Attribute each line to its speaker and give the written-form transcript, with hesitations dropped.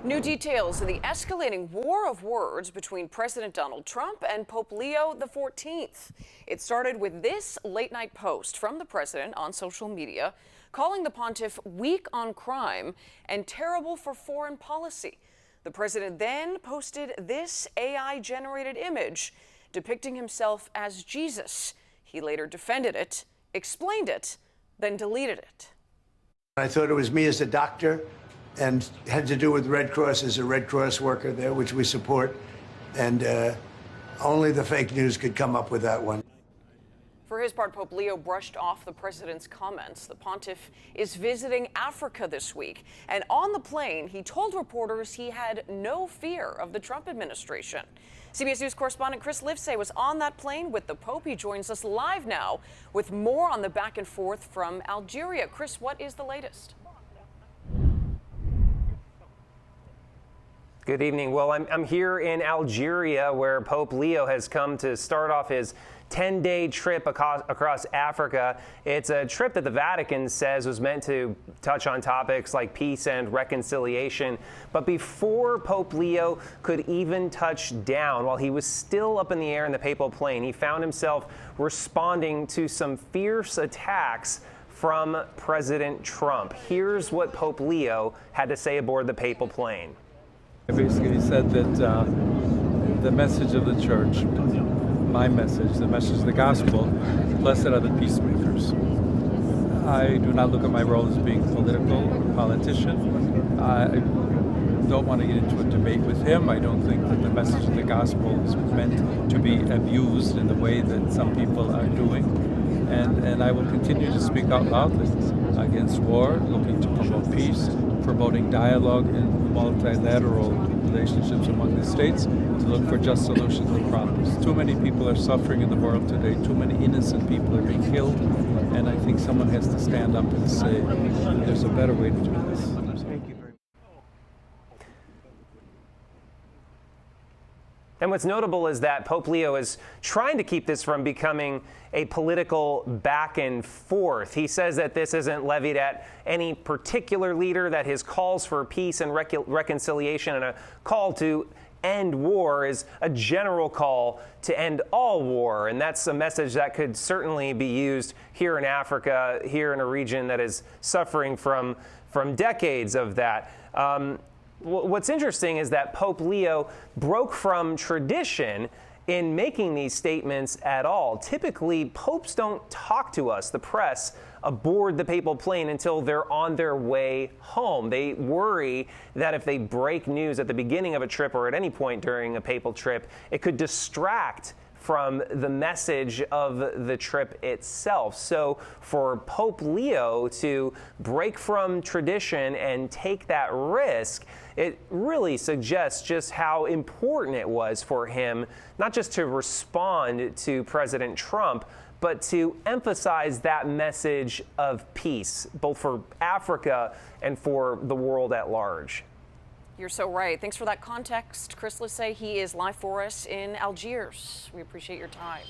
Speaker 1: New details of the escalating war of words between President Donald Trump and Pope Leo XIV. It started with this late-night post from the president on social media, calling the pontiff weak on crime and terrible for foreign policy. The president then posted this AI-generated image depicting himself as Jesus. He later defended it, explained it, then deleted it.
Speaker 2: I thought it was me as a doctor, and had to do with Red Cross as a Red Cross worker there, which we support. And only the fake news could come up with that one.
Speaker 1: For his part, Pope Leo brushed off the president's comments. The pontiff is visiting Africa this week, and on the plane, he told reporters he had no fear of the Trump administration. CBS News correspondent Chris Livesay was on that plane with the Pope. He joins us live now with more on the back and forth from Algeria. Chris, what is the latest?
Speaker 3: Good evening. Well, I'm here in Algeria, where Pope Leo has come to start off his 10-day trip across Africa. It's a trip that the Vatican says was meant to touch on topics like peace and reconciliation. But before Pope Leo could even touch down, while he was still up in the air in the papal plane, he found himself responding to some fierce attacks from President Trump. Here's what Pope Leo had to say aboard the papal plane.
Speaker 4: Basically said that the message of the church, my message, the message of the gospel, blessed are the peacemakers. I do not look at my role as being political or politician. I don't want to get into a debate with him. I don't think that the message of the gospel is meant to be abused in the way that some people are doing. And I will continue to speak out loudly against war, looking to promote peace, promoting dialogue and multilateral relationships among the states, to look for just solutions to problems. Too many people are suffering in the world today. Too many innocent people are being killed. And I think someone has to stand up and say, there's a better way to do this. Thank you very much.
Speaker 3: And what's notable is that Pope Leo is trying to keep this from becoming a political back and forth. He says that this isn't levied at any particular leader, that his calls for peace and reconciliation and a call to end war is a general call to end all war. And that's a message that could certainly be used here in Africa, here in a region that is suffering from decades of that. What's interesting is that Pope Leo broke from tradition in making these statements at all. Typically, popes don't talk to us, the press, aboard the papal plane until they're on their way home. They worry that if they break news at the beginning of a trip or at any point during a papal trip, it could distract from the message of the trip itself. So for Pope Leo to break from tradition and take that risk, it really suggests just how important it was for him not just to respond to President Trump, but to emphasize that message of peace, both for Africa and for the world at large.
Speaker 1: You're so right. Thanks for that context. Chris Livesay, he is live for us in Algiers. We appreciate your time.